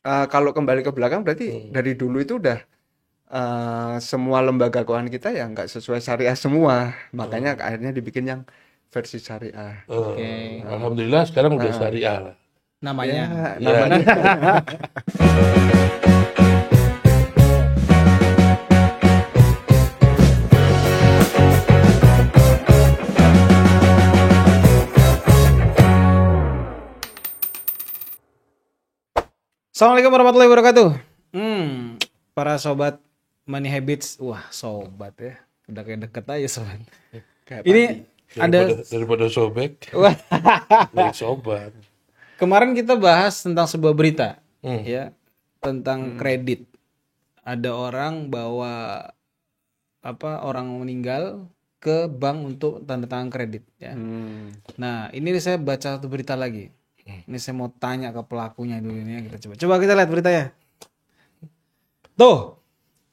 kalau kembali ke belakang berarti dari dulu itu udah semua lembaga keuangan kita ya nggak sesuai syariah semua, makanya akhirnya dibikin yang versi syariah. Oke. Alhamdulillah sekarang udah Heeh. syariah lah. Namanya. Ya, Ya. namanya. Assalamualaikum warahmatullahi wabarakatuh. Para sobat Money Habits, wah sobat ya, udah kayak deket aja sobat. Kayak Ini padi. ada, Daripada sobek, wah, baik sobat. kemarin kita bahas tentang sebuah berita, Hmm. ya, tentang kredit. Ada orang bawa orang meninggal ke bank untuk tanda tangan kredit, ya. Nah, ini saya baca satu berita lagi. Ini saya mau tanya ke pelakunya dulu ini. Coba kita lihat beritanya. Tuh,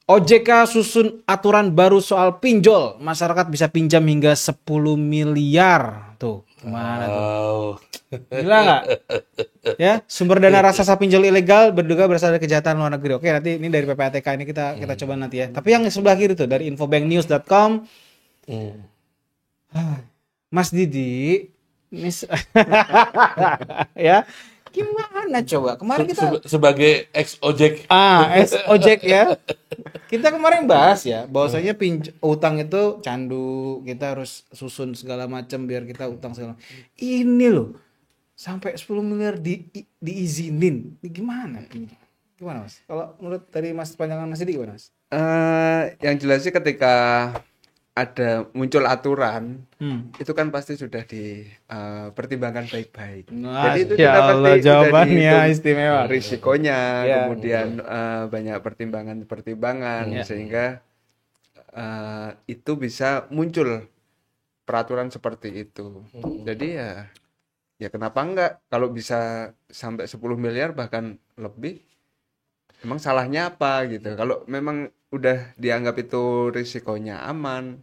OJK susun aturan baru soal pinjol. Masyarakat bisa pinjam hingga 10 miliar. Tuh, gimana tuh? Wow. Gila nggak? Ya, sumber dana raksasa pinjol ilegal berduga berasal dari kejahatan luar negeri. Oke, nanti ini dari PPATK ini kita coba nanti ya. Tapi yang sebelah kiri tuh dari infobanknews.com. Mas Didi, ini ya. Gimana coba? Kemarin kita Sebagai ex ojek. ojek ya. Kita kemarin bahas ya, bahwasanya utang itu candu, kita harus susun segala macam biar kita utang segala. Ini loh, sampai 10 miliar diizinin. Ini gimana? Gimana Mas? Kalau menurut dari Mas pandangan Mas Didi gimana Mas? Yang jelas sih ketika ada muncul aturan, itu kan pasti sudah dipertimbangkan baik-baik. Jadi itu Masya sudah pasti Allah, udah jawabannya dihitung istimewa. risikonya, Ya. kemudian banyak pertimbangan-pertimbangan Ya. sehingga itu bisa muncul peraturan seperti itu. Jadi ya kenapa enggak kalau bisa sampai 10 miliar bahkan lebih, emang salahnya apa gitu. Kalau memang udah dianggap itu risikonya aman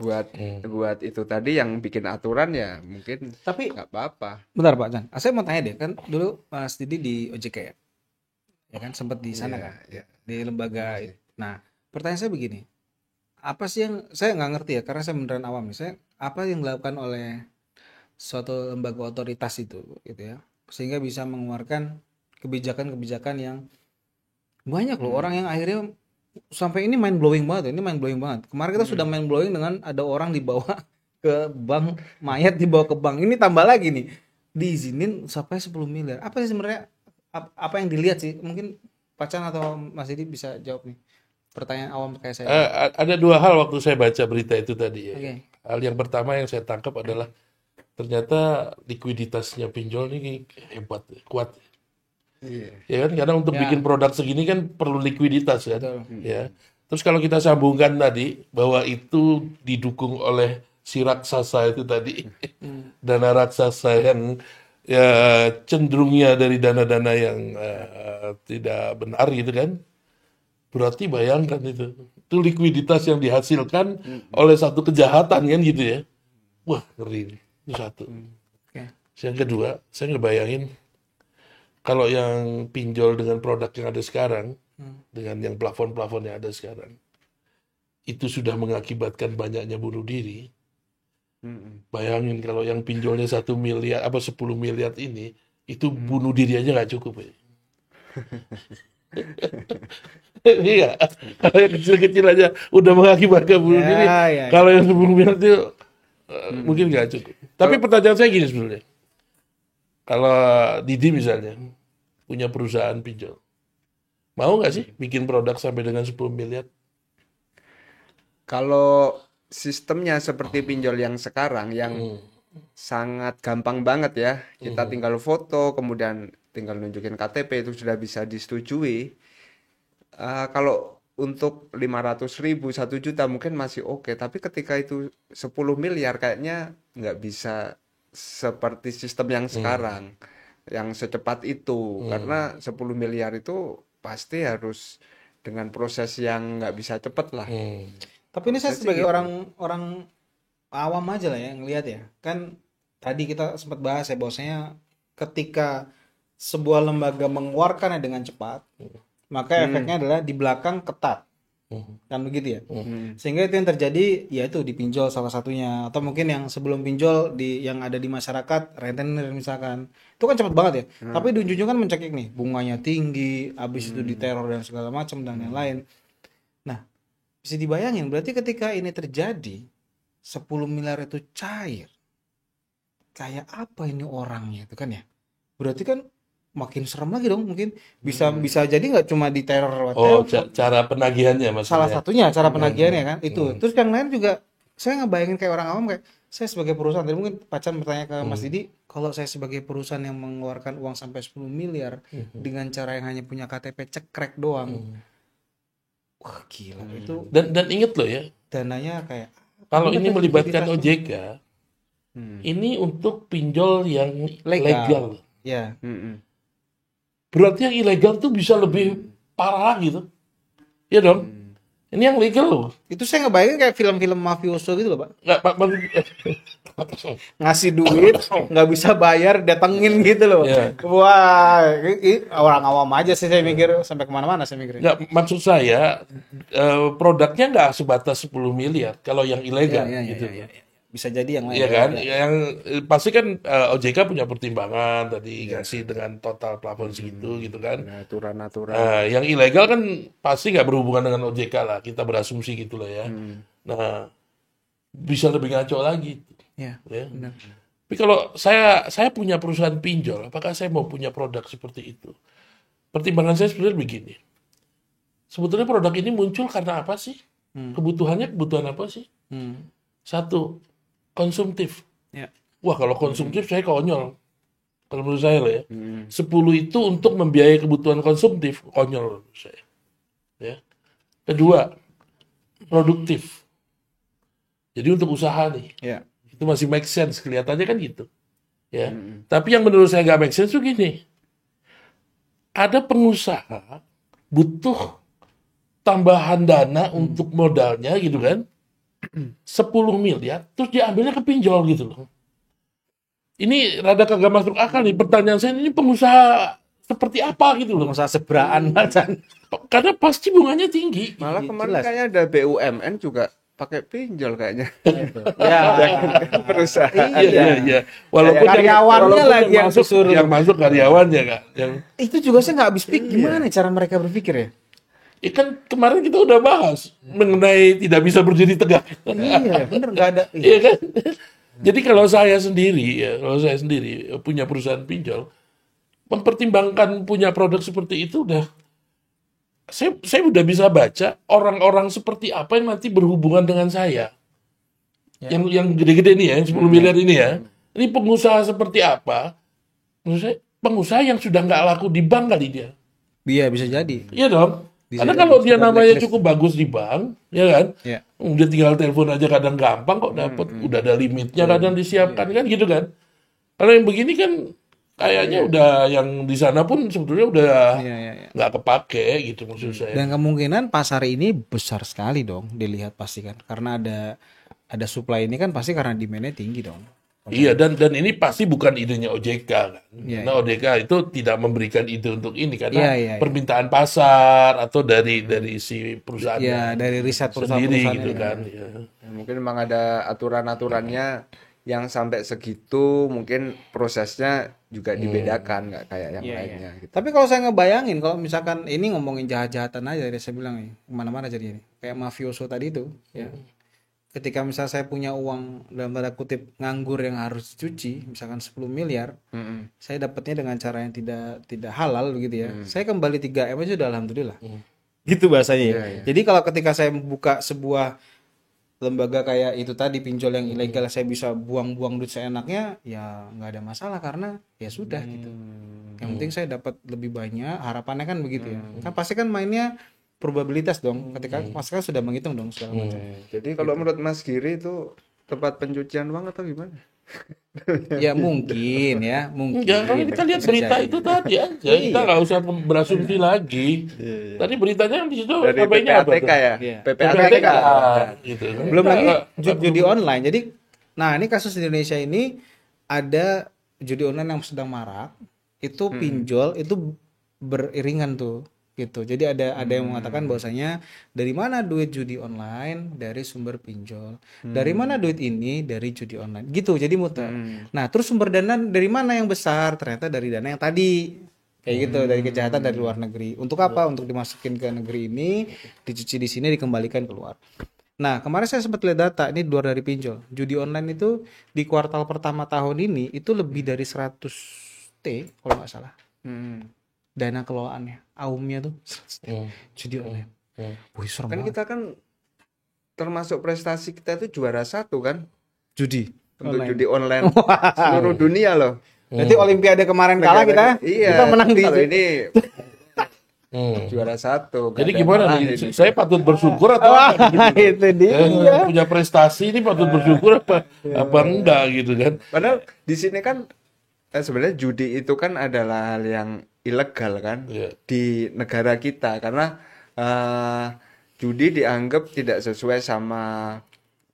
buat itu tadi yang bikin aturan ya mungkin Tapi nggak apa-apa. bentar Pak Chan, saya mau tanya deh, kan dulu Mas Didi di OJK ya? Ya kan sempat di sana Iya, kan? iya. Di lembaga. Nah, pertanyaan saya begini. Apa sih yang saya nggak ngerti ya, karena saya beneran awam nih. Saya apa yang dilakukan oleh suatu lembaga otoritas itu gitu ya, sehingga bisa mengeluarkan kebijakan-kebijakan yang banyak loh orang yang akhirnya sampai ini mind blowing banget. Ini mind blowing banget. Kemarin kita sudah mind blowing dengan ada orang dibawa ke bank, mayat dibawa ke bank. Ini tambah lagi nih, diizinin sampai 10 miliar. Apa sih sebenarnya apa yang dilihat sih? Mungkin Pak Chan atau Mas Didi bisa jawab nih. Pertanyaan awam kayak saya. Ada dua hal waktu saya baca berita itu tadi ya. Oke. Hal yang pertama yang saya tangkap adalah ternyata likuiditasnya pinjol ini hebat, kuat. Iya. Ya kan, karena untuk Ya. bikin produk segini kan perlu likuiditas kan. Betul. Ya. Terus kalau kita sambungkan tadi bahwa itu didukung oleh si raksasa itu tadi, dana raksasa yang ya cenderungnya dari dana-dana yang tidak benar gitu kan. Berarti bayangkan itu likuiditas yang dihasilkan oleh satu kejahatan kan gitu ya. Wah, ngeri. Itu satu. Oke. Yang kedua, saya ngebayangin kalau yang pinjol dengan produk yang ada sekarang, dengan yang plafon-plafon yang ada sekarang, itu sudah mengakibatkan banyaknya bunuh diri. Bayangin kalau yang pinjolnya 1 miliar, 10 miliar ini, itu bunuh diri aja nggak cukup ya. Iya, kalau yang kecil-kecil aja udah mengakibatkan bunuh diri. Ya. Kalau yang 10 miliar itu mungkin nggak cukup. Tapi pertanyaan saya gini sebenarnya. Kalau Didi misalnya punya perusahaan pinjol, mau nggak sih bikin produk sampai dengan 10 miliar? Kalau sistemnya seperti pinjol yang sekarang yang sangat gampang banget ya, kita tinggal foto kemudian tinggal nunjukin KTP itu sudah bisa disetujui. Kalau untuk 500.000 1 juta mungkin masih oke, tapi ketika itu 10 miliar kayaknya nggak bisa seperti sistem yang sekarang yang secepat itu, karena 10 miliar itu pasti harus dengan proses yang nggak bisa cepet lah. Tapi ini saya sebagai orang awam aja lah ya ngelihat ya. Kan tadi kita sempat bahas ya bahwasanya ketika sebuah lembaga mengeluarkannya dengan cepat, maka efeknya adalah di belakang ketat. Kan begitu ya. Sehingga itu yang terjadi yaitu di pinjol salah satunya, atau mungkin yang sebelum pinjol yang ada di masyarakat rentenir misalkan. Itu kan cepat banget ya. Tapi di ujung kan mencekik nih, bunganya tinggi, habis itu diteror dan segala macam dan lain-lain. Nah, bisa dibayangin berarti ketika ini terjadi 10 miliar itu cair. Kayak apa ini orangnya itu kan ya. Berarti kan makin serem lagi dong, mungkin bisa jadi nggak cuma diteror cara penagihannya maksudnya. salah satunya cara penagihannya kan itu. Terus yang lain juga saya ngebayangin kayak orang awam, kayak saya sebagai perusahaan, tadi mungkin Pacan bertanya ke Mas Didi, kalau saya sebagai perusahaan yang mengeluarkan uang sampai 10 miliar dengan cara yang hanya punya KTP cekrek doang, wah gila itu. Dan inget loh ya, Dananya kayak kalau ini melibatkan OJK, ini untuk pinjol yang legal. Ya. Berarti yang ilegal tuh bisa lebih parah gitu. Ya dong. Ini yang legal loh. Itu saya ngebayangin kayak film-film mafioso gitu loh, Pak. Nggak, Pak. Ngasih duit, nggak bisa bayar, datengin gitu loh. Yeah. Wah, orang awam aja sih saya mikir, sampai kemana-mana saya mikir. Nggak, maksud saya, produknya nggak sebatas 10 miliar kalau yang ilegal. Gitu. Iya. Bisa jadi yang lain. Iya kan, yang pasti kan OJK punya pertimbangan tadi ngasih dengan total plafon segitu gitu kan. Aturan-aturan. Nah, yang ilegal kan pasti nggak berhubungan dengan OJK lah, kita berasumsi gitu lah ya. Nah, bisa lebih ngaco lagi. Iya. Ya. Benar. Tapi kalau saya punya perusahaan pinjol, apakah saya mau punya produk seperti itu? Pertimbangan saya sebenarnya begini. Sebetulnya produk ini muncul karena apa sih? Kebutuhan apa sih? Satu, konsumtif. Ya. Wah, kalau konsumtif saya konyol. Kalau menurut saya lah ya. 10 itu untuk membiayai kebutuhan konsumtif, konyol menurut saya. Ya. Kedua, produktif. Jadi untuk usaha nih. Ya. Itu masih make sense, kelihatannya kan gitu. Ya. Tapi yang menurut saya nggak make sense tuh gini. Ada pengusaha butuh tambahan dana untuk modalnya gitu kan. 10 miliar, terus diambilnya ke pinjol gitu loh. Ini rada kagak masuk akal nih. Pertanyaan saya, ini pengusaha seperti apa gitu loh. Pengusaha seberaan Pacan. Karena pasti bunganya tinggi. Malah kemarin kayaknya ada BUMN juga pakai pinjol kayaknya. Ya, perusahaan. Iya. Walaupun karyawannya lagi yang disuruh. Yang masuk karyawannya Kak. Itu juga saya nggak habis pikir gimana cara mereka berpikir ya. Kan kemarin kita udah bahas mengenai tidak bisa berdiri tegak. Iya, bener nggak ada. Iya kan? Jadi kalau saya sendiri punya perusahaan pinjol, mempertimbangkan punya produk seperti itu udah, saya udah bisa baca orang-orang seperti apa yang nanti berhubungan dengan saya. Ya. Yang gede-gede nih ya, yang 10 miliar ini ya. Ini pengusaha seperti apa? Menurut saya, pengusaha yang sudah nggak laku di bank kali dia. Iya, bisa jadi. Iya dong. Karena kalau dia namanya cukup bagus di bank, ya kan? Ya. Dia tinggal telepon aja kadang gampang kok dapat, udah ada limitnya kadang disiapkan kan gitu kan. Kalau yang begini kan kayaknya udah yang di sana pun sebetulnya udah nggak kepake gitu maksud saya. Dan kemungkinan pasar ini besar sekali dong dilihat pasti kan, karena ada supply ini kan pasti karena demand-nya tinggi dong. Iya, dan ini pasti bukan idenya OJK kan. Karena OJK itu tidak memberikan ide untuk ini karena permintaan pasar atau dari si perusahaan. Iya, dari riset perusahaan gitu kan. Ya. Mungkin memang ada aturan-aturannya yang sampai segitu, mungkin prosesnya juga dibedakan, nggak kayak yang lainnya. Gitu. Tapi kalau saya ngebayangin, kalau misalkan ini ngomongin jahat-jahatan aja, saya bilang nih, kemana-mana jadi ini, kayak mafioso tadi itu, ya. Ketika misalnya saya punya uang dalam tanda kutip nganggur yang harus dicuci, misalkan 10 miliar, saya dapatnya dengan cara yang tidak halal begitu ya. Saya kembali 3M aja udah alhamdulillah. Gitu bahasanya ya. Jadi kalau ketika saya buka sebuah lembaga kayak itu tadi, pinjol yang ilegal, saya bisa buang-buang duit seenaknya, ya nggak ada masalah karena ya sudah gitu. Yang penting saya dapat lebih banyak, harapannya kan begitu ya. Kan pasti kan mainnya probabilitas dong, ketika Mas kan sudah menghitung dong segala macam. Jadi kalau menurut Mas Giri itu tempat pencucian uang atau gimana? Ya mungkin ya, mungkin. Ya kalau kita lihat berita itu tadi aja, kita nggak usah berasumsi lagi. Tadi beritanya di situ dari apa PPATK ya, PPATK gitu. Belum lagi judi online. Jadi, nah ini kasus di Indonesia ini ada judi online yang sedang marak, itu pinjol itu beriringan tuh gitu. Jadi ada yang mengatakan bahwasanya dari mana duit judi online? Dari sumber pinjol. Dari mana duit ini? Dari judi online. Gitu. Jadi muter. Nah, terus sumber dana dari mana yang besar? Ternyata dari dana yang tadi. Kayak gitu, dari kejahatan dari luar negeri. Untuk apa? Untuk dimasukin ke negeri ini, dicuci di sini, dikembalikan keluar. Nah, kemarin saya sempat lihat data, ini luar dari pinjol. Judi online itu di kuartal pertama tahun ini itu lebih dari 100 T kalau nggak salah. Dana kelolaannya, AUM-nya tuh 100 T. Judi online. Wih, serem Kan banget. kita kan termasuk prestasi kita itu juara 1 kan Judi untuk online. judi online seluruh dunia loh. Berarti Olimpiade kemarin kalah kita, Iya. kita menang di Kalau situ. ini juara 1. Jadi gimana nih? Saya patut bersyukur atau Wah, apa? itu dia. Punya prestasi ini patut bersyukur apa enggak gitu kan? Padahal di sini kan sebenarnya judi itu kan adalah hal yang ilegal kan Iya. di negara kita karena judi dianggap tidak sesuai sama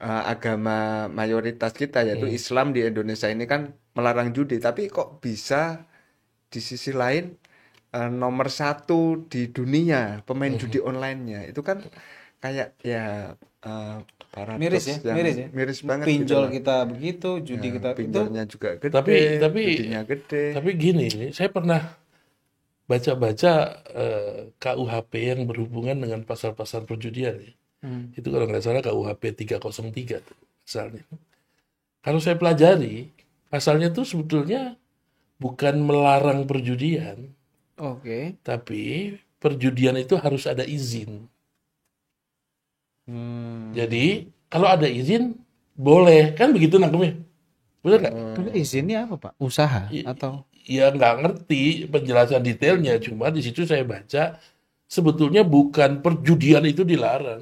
agama mayoritas kita yaitu Islam. Di Indonesia ini kan melarang judi, tapi kok bisa di sisi lain nomor 1 di dunia pemain judi online-nya itu kan kayak ya paradoks Miris ya, yang miris banget Pinjol gitu kita begitu, judi kita itu. pinjolnya juga gede, Tapi judinya gede. Tapi gini, saya pernah baca-baca KUHP yang berhubungan dengan pasal-pasal perjudian ya. Itu kalau nggak salah KUHP 303 tuh pasalnya. Kalau saya pelajari, pasalnya tuh sebetulnya bukan melarang perjudian, Oke. tapi perjudian itu harus ada izin. Jadi kalau ada izin boleh, kan begitu nangkepnya? Benar nggak? Terus izinnya apa, Pak? Usaha atau Ya nggak ngerti penjelasan detailnya, cuma di situ saya baca sebetulnya bukan perjudian itu dilarang.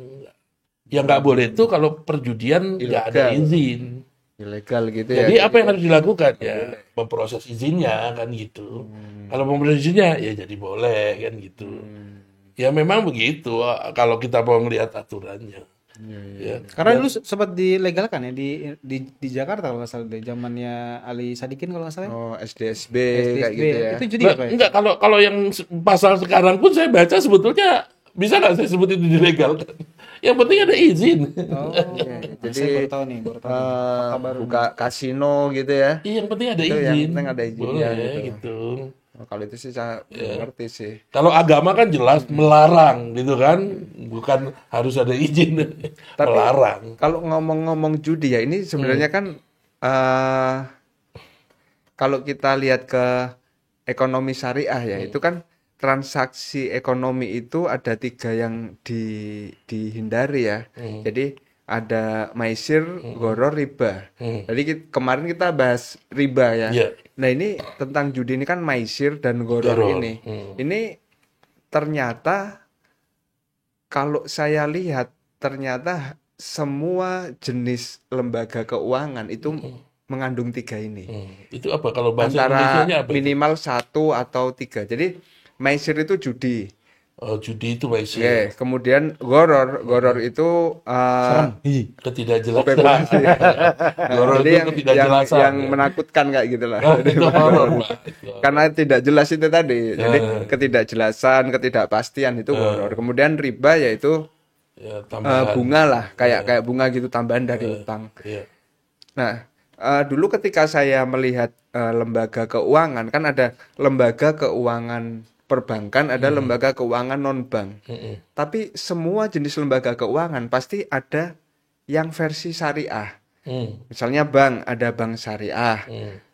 Yang nggak boleh itu kalau perjudian nggak ada Ilegal. izin. Ilegal gitu ya. Jadi apa yang harus dilakukan ya memproses izinnya kan gitu. Kalau memproses izinnya ya jadi boleh kan gitu. Ya memang begitu kalau kita mau melihat aturannya. Ya. karena dulu sempat dilegalkan ya di Jakarta kalau nggak salah di zamannya Ali Sadikin kalau nggak salah. Oh, SDSB SDSB. kayak gitu ya. Itu judi Nggak, apa ya? enggak, kalau yang pasal sekarang pun saya baca sebetulnya bisa nggak saya sebut itu dilegalkan. Yang penting ada izin. Oh, Jadi saya baru tahu nih, baru tahu. buka kasino gitu ya. Iya, yang penting ada Itu yang izin. penting ada izinnya Boleh, gitu. gitu. Oh, kalau itu sih saya belum ngerti sih. Kalau agama kan jelas melarang gitu kan, bukan harus ada izin. Melarang. Kalau ngomong-ngomong judi ya, ini sebenarnya kan kalau kita lihat ke ekonomi syariah ya, itu kan transaksi ekonomi itu ada 3 yang dihindari ya. Jadi ada maisir, gharar, riba. Jadi kemarin kita bahas riba ya. Iya. Nah ini tentang judi ini kan maisir dan gharar Gharar. ini. Ini ternyata kalau saya lihat ternyata semua jenis lembaga keuangan itu mengandung 3 ini. Itu apa kalau bahasa Antara Indonesianya apa? Itu? minimal 1 atau 3. Jadi maisir itu judi. Oh, judi itu maisir. Oke, kemudian gharar itu Ketidakjelasan. spekulasi. Gharar Jadi itu yang ketidakjelasan. yang menakutkan kayak gitu lah. Oh, itu horor, Pak. Karena tidak jelas itu tadi. Jadi ketidakjelasan, ketidakpastian itu gharar. Kemudian riba yaitu Ya, tambahan. bunga lah, kayak bunga gitu tambahan dari utang. Iya. Nah, dulu ketika saya melihat lembaga keuangan, kan ada lembaga keuangan perbankan, ada lembaga keuangan non-bank. Tapi semua jenis lembaga keuangan pasti ada yang versi syariah. Misalnya bank, ada bank syariah.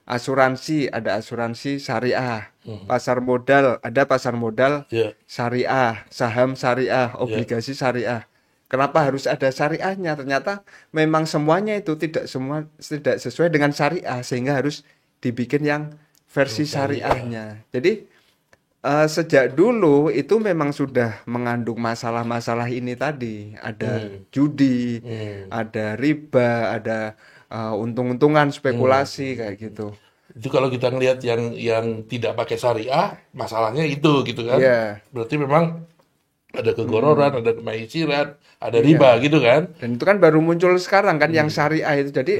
Asuransi, ada asuransi syariah. Pasar modal, ada pasar modal Iya. syariah. Saham syariah, obligasi syariah. Kenapa harus ada syariahnya? Ternyata memang semuanya itu tidak sesuai dengan syariah, sehingga harus dibikin yang versi syariahnya. Jadi sejak dulu itu memang sudah mengandung masalah-masalah ini tadi. Ada judi, ada riba, ada untung-untungan, spekulasi kayak gitu. Itu kalau kita ngelihat yang tidak pakai syariah, masalahnya itu gitu kan. Iya. Berarti memang ada kegororan, ada kemaisiran, ada riba gitu kan. Dan itu kan baru muncul sekarang kan yang syariah itu. Jadi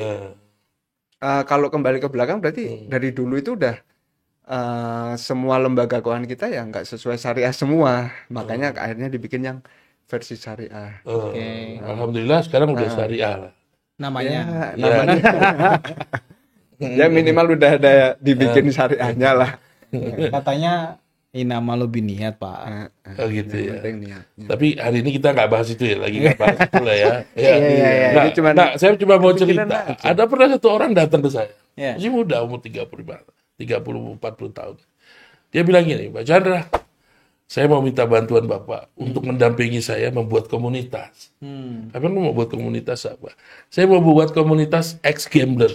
Nah, kalau kembali ke belakang berarti dari dulu itu udah semua lembaga keuangan kita ya nggak sesuai syariah semua, makanya akhirnya dibikin yang versi syariah. Alhamdulillah sekarang udah syariah lah. Namanya. Ya, namanya ya minimal udah ada dibikin syariahnya lah. Katanya inama lo biniat, Pak. Oh gitu Yang ya. penting niatnya. Tapi hari ini kita nggak bahas itu ya, lagi nggak bahas itu lah ya. Iya. Nah, Ini cuman nah, saya cuma mau kepikiran cerita. aja. Ada pernah satu orang datang ke saya, Iya. masih muda, umur 40 tahun. Dia bilang gini, Pak Chandra, saya mau minta bantuan Bapak untuk mendampingi saya membuat komunitas. Apa mau buat komunitas apa? Saya mau buat komunitas ex-gambler.